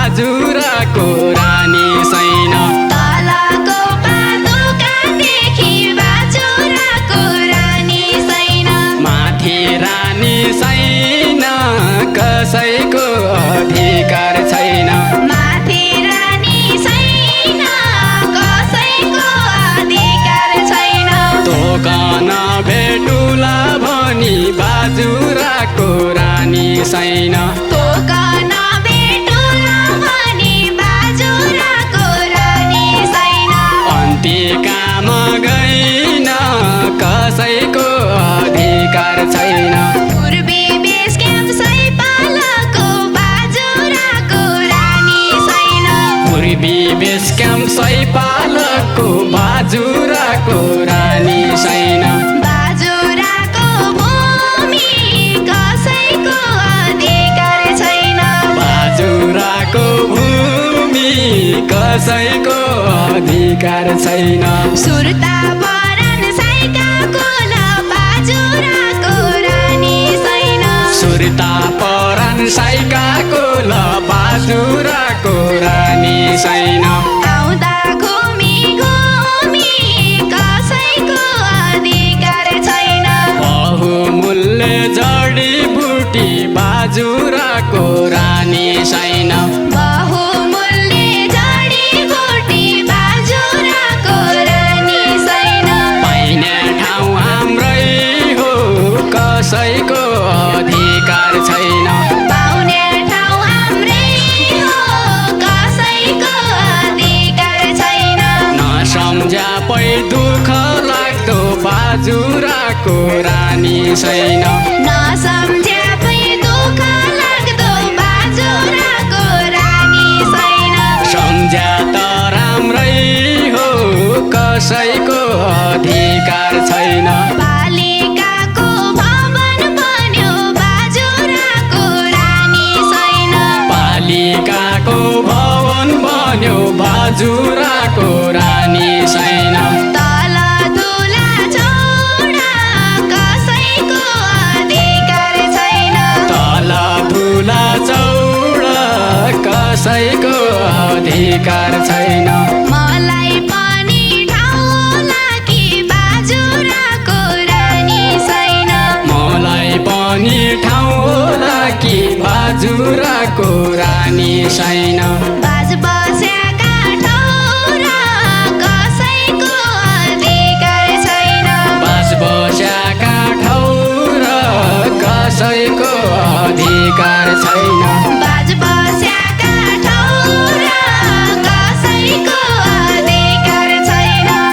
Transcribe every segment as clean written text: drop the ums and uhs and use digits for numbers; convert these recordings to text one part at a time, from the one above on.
बाजुराको रानी छैन। तलको पादुकादेखि बाजुराको रानी छैन। माथि रानी छैन कसैको अधिकार छैन। माथि रानी छैन कसैको अधिकार छैन। तोकन भेटुला भनी बाजुराको रानी छैन। तोकन भेटुला भनी बाजुराको रानी छैन। अन्तिकाम गइन कसैको अधिकार छैन। पूर्वी बेस क्याम्प सैपालको बाजुराको रानी छैन। पूर्वी बेस क्याम्प सैपालको बाजुराको रानी छैन। बाजुराको भूमि कसैको अधिकार छैन। बाजुराको भूमि कसैको अधिकार छैन। सुर्ता परान साइका कोल बाजुराको रानी छैन। सुर्ता परान साइकाको ल बाजुराको रानी छैन। आउँदा घुमी घुमी कसैको अधिकार छैन। बहुमूल्य जडीबुटी बाजुराको रानी छैन। बहुमूल्य जडीबुटी बाजुराको रानी छैन। पाइने ठाउँ हाम्रै हो कसैको अधिकार छैन। पाउने ठाउँ हाम्रै हो कसैको अधिकार छैन। नसम्झा पै दुःख लाग्दो बाजुराको रानी छैन। नसम्झ्या पै दुःख लाग्दो बाजुराको रानी छैन। सम्झ्या त राम्रै हो कसैको अधिकार छैन। पालिकाको भवन बन्यो बाजुराको रानी छैन। पालिकाको भवन बन्यो बाजुराको रानी छैन। तल धुला चौडा कसैको अधिकार छैन। तल धुला चौडा कसैको अधिकार छैन। मलाई पनि ठाउँ लागी बाजुराको रानी छैन। मलाई पनि ठाउँ होला कि बाजुराको रानी छैन। बाज बस्याका ठाउँ र कसैको अधिकार छैन। बास बस्याका ठाउँ र कसैको अधिकार छैन। बाज बस्याका ठाउँ र कसैको अधिकार छैन।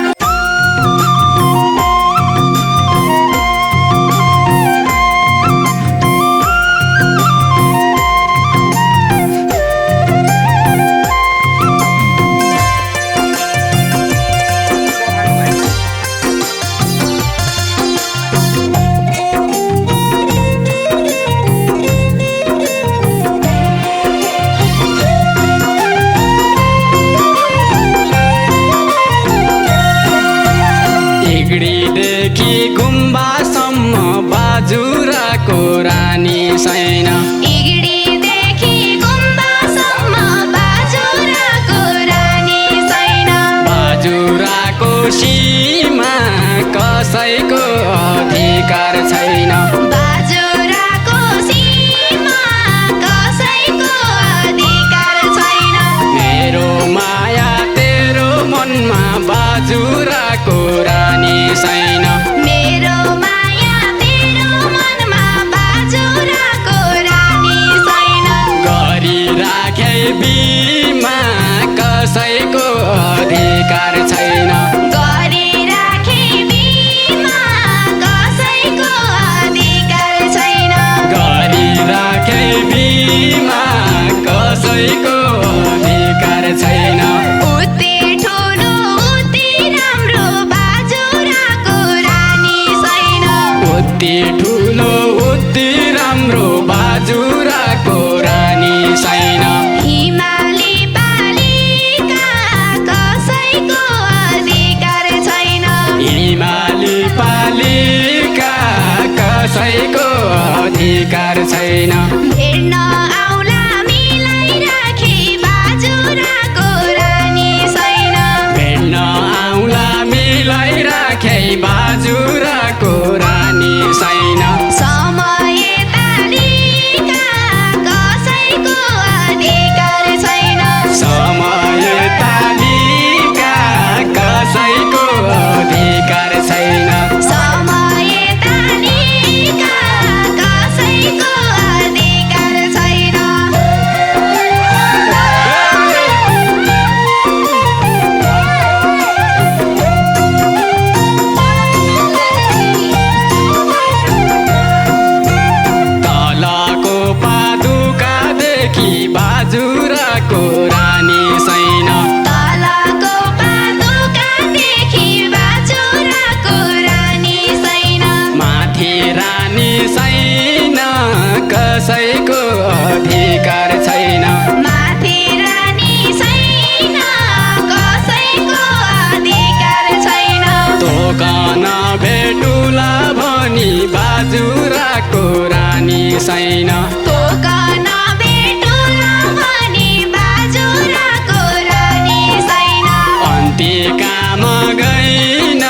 छैन। टोकन भेटुला भनी बाजुराको रानी छैन। अन्त्य काम गइन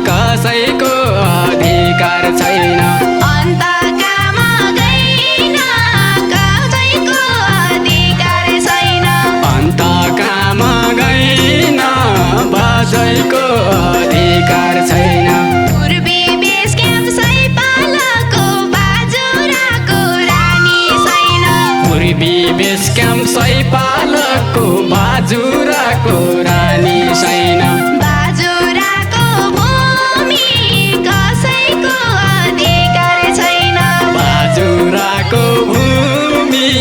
कसैको अधिकार छैन। अन्त काम गइन कसैको अधिकार छैन। अन्त काम गइन बजैको अधिकार छैन। पूर्वी बेस क्याम्प सैपालको बाजुराको रानी छैन। पूर्वी बेस क्याम्प सैपालको बाजुराको रानी छैन। बाजुराको भूमि कसैको अधिकार छैन। बाजुराको भूमि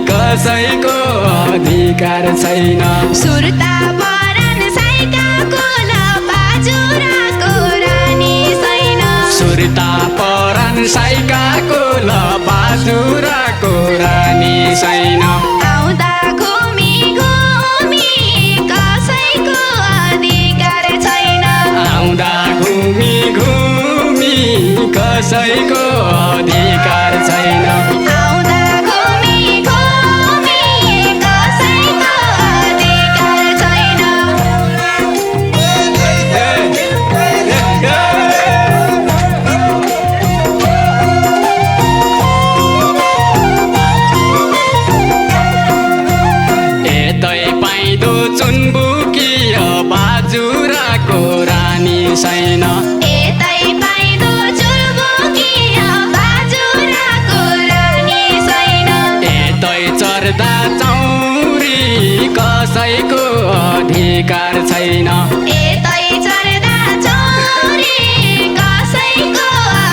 कसैको अधिकार छैन। सुर्ता परान साइका कोल बाजुराको रानी छैन। सुर्ता परान साइकाको ल बाजुराको रानी छैन। आउँदा घुमी घुमी कसैको अधिकार छैन। आउँदा घुमी घुमी कसैको अधिकार छैन। आउँदा घुमी घुमी कसैको अधिकार छैन। यतै पाइदो चुनबुकिय बाजुराको रानी छैन। यतै पाइदो चुलबुकिय बाजुराको रानी छैन। यतै चर्दा चौरी कसैको अधिकार छैन। यतै चढ्दा चोरी कसैको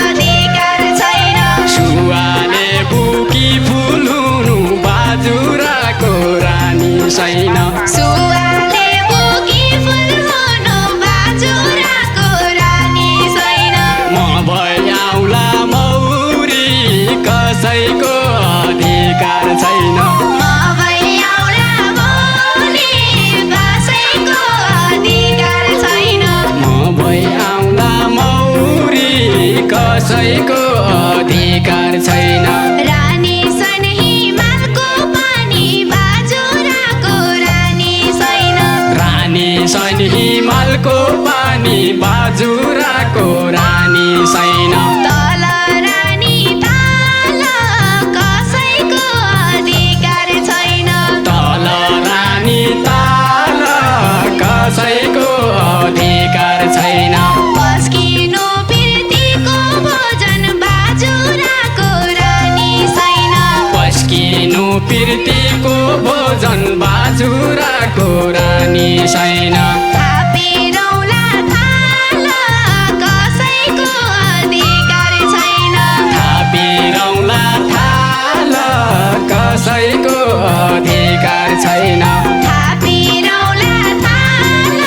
अधिकार छैन। सुवाले बुकी फुल हुनु बाजुराको रानी छैन। सुवाले बुकी फुल हुनु बाजुराको रानी छैन। म भइआउला मौरी कसैको अधिकार छैन। म भइआउला मौरी कसैको अधिकार छैन। म भइआउला मौरी कसैको अधिकार छैन। रानी सन हिमालको पानी बाजुराको रानी छैन। रानी छैन हिमालको पानी बाजुराको रानी छैन। तल रानी ताल कसैको अधिकार छैन। तल रानी ताल कसैको अधिकार छैन। पस्किनु पिर्तीको भोजन बाजुराको रानी छैन। पस्किनु पिर्तीको भोजन बाजुराको रानी छैन। थापिरौला थाल कसैको अधिकार छैन। थापिरौला थाल कसैको अधिकार छैन। थापिरौला थाल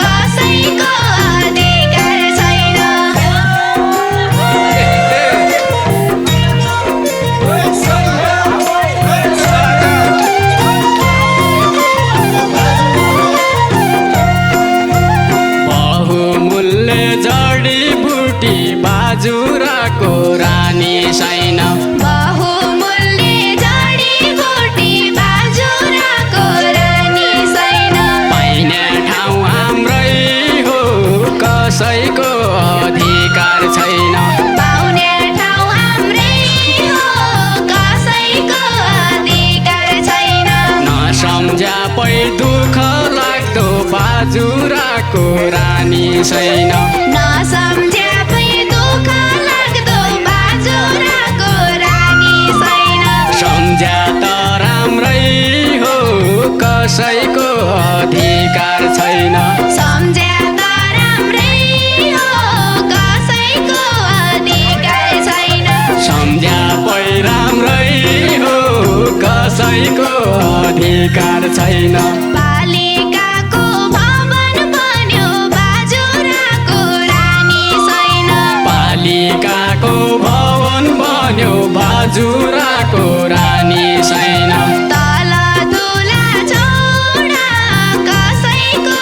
कसैको अधिकार छैन। बहुमूल्य जडीबुटी बाजुराको रानी छैन। बहुमूल्य जडीबुटी बाजुराको रानी छैन। पाइने ठाउँ हाम्रै हो कसैको अधिकार छैन। पाउने ठाउँ हाम्रै हो कसैको अधिकार छैन। नसम्झा पै दुःख लाग्दो बाजुराको रानी छैन। नसम्झ्या पै दुःख लाग्दो बाजुराको रानी छैन। सम्झ्या त राम्रै हो कसैको अधिकार छैन। सम्झ्या त राम्रै हो कसैको अधिकार छैन। सम्झ्या पै राम्रै हो कसैको अधिकार छैन। पालिकाको भवन बन्यो बाजुराको रानी छैन। पालिकाको भवन बन्यो बाजुराको रानी छैन। तल धुला चौडा कसैको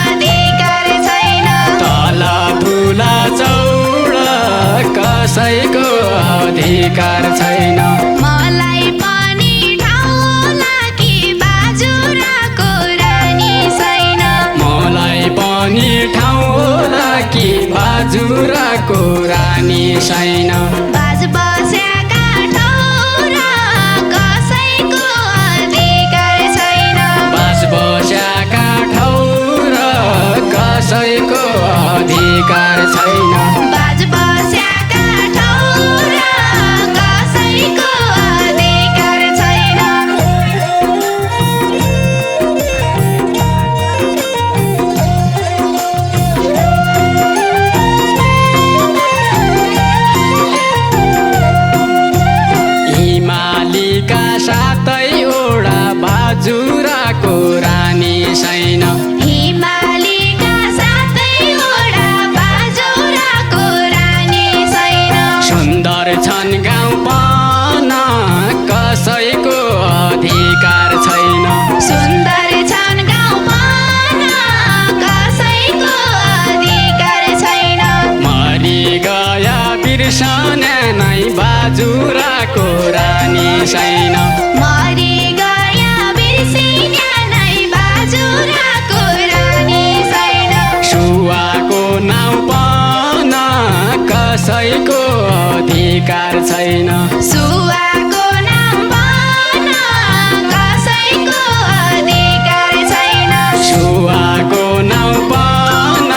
अधिकार छैन। तल धुला चौडा कसैको अधिकार छैन। छैन। बाज बस्याका ठाउँ र कसैको अधिकार छैन। बास बस्याका ठाउँ र कसैको अधिकार छैन। बाज बस्याका ठाउँ र कसैको अधिकार छैन। हिमालीका सातैवटा बाजुराको रानी छैन। हिमालीका सातैवटा बाजुराको रानी छैन। सुन्दर छन् गाउँ पाउन कसैको अधिकार छैन। सुन्दर छन् गाउँ पाउन कसैको अधिकार छैन। मरि गया बिर्सने नै बाजुराको रानी छैन। मरि गया बिर्सिन्या नै बाजुराको रानी छैन। सुवाको नाउँ पाउन कसैको अधिकार छैन। सुवाको नाम पाउन कसैको अधिकार छैन। सुवाको नाउँ पाउन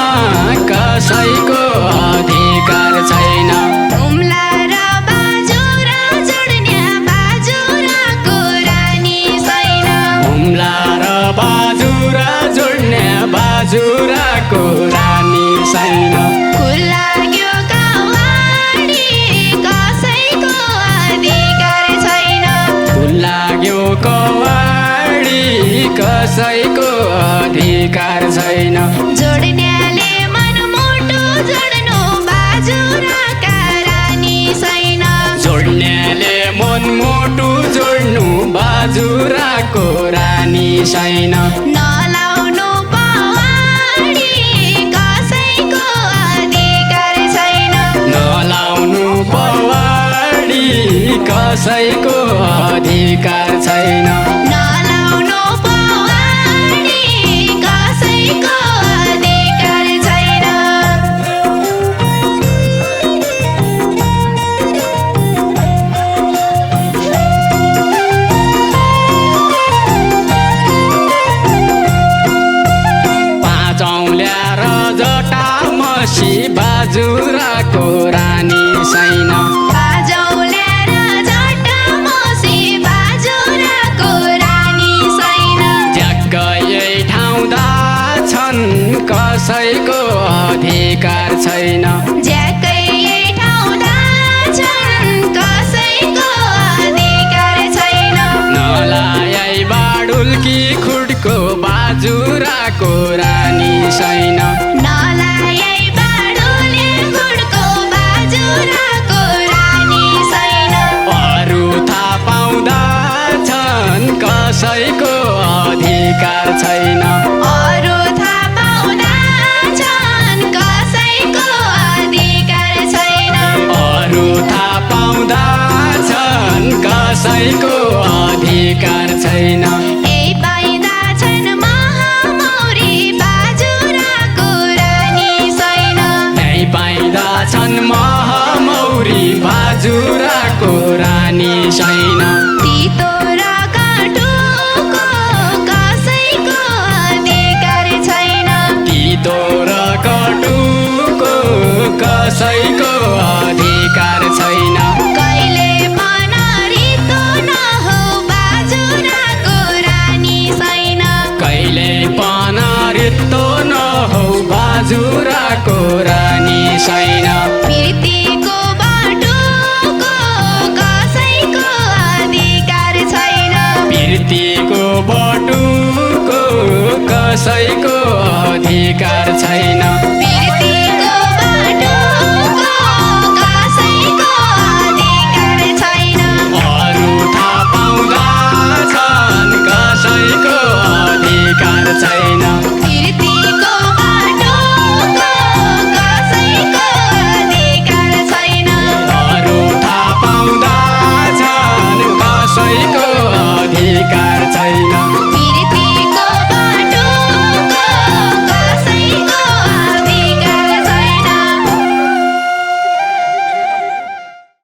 कसैको अधिकार छैन। हुम्ला र बाजुरा जोड्ने बाजुराको रानी छैन। हुम्ला र बाजुरा जोड्ने बाजुराको रानी छैन। खुल्ला ग्यो कवाडी कसैको अधिकार छैन। लाग्यो कवाडी कसैको अधिकार छैन। जोड्नेले मनमुटु जोड्नु बाजुराका रानी छैन। जोड्नेले मनमुटु जोड्नु बाजुराको रानी छैन। नलाउनु पहाडी कसैको अधिकार छैन। नलाउनु पवाडी कसैको अधिकार छैन। नलाउनु पहाडी कसैको अधिकार छैन। पाँचौल्या र जटा मसी बाजुराको रानी छैन। बाजौल्या र जटा मसी बाजुराको रानी छैन। झ्याक्कै ठाउँदा छन् कसैको अधिकार छैन। झ्याक्कै ठाउँदा छन् कसैको अधिकार छैन। नलायै बाडुल्की खुड्को बाजुराको रानी छैन। नलायै बाडुले खुड्को बाजुराको रानी छैन। अरू थाहा पाउँदा छन् कसैको अधिकार छैन। अरू थाहा पाउँदा छन् कसैको अधिकार छैन। अरू थाहा पाउँदा छन् कसैको अधिकार छैन। ए पाइदा छन् महामौरी बाजुराको रानी छैन। नै पाइदा छन् महामौरी बाजुराको रानी छैन। तितो र कटुको कसैको अधिकार छैन। तितो र कटुको कसैको अधिकार छैन। कहिले मन रितो नहो बाजुराको रानी छैन। कहिले पनारितो नहौ बाजुराको रानी छैन। प्रीतिको बटुको कसैको अधिकार छैन। प्रीतिको बटुको कसैको अधिकार छैन।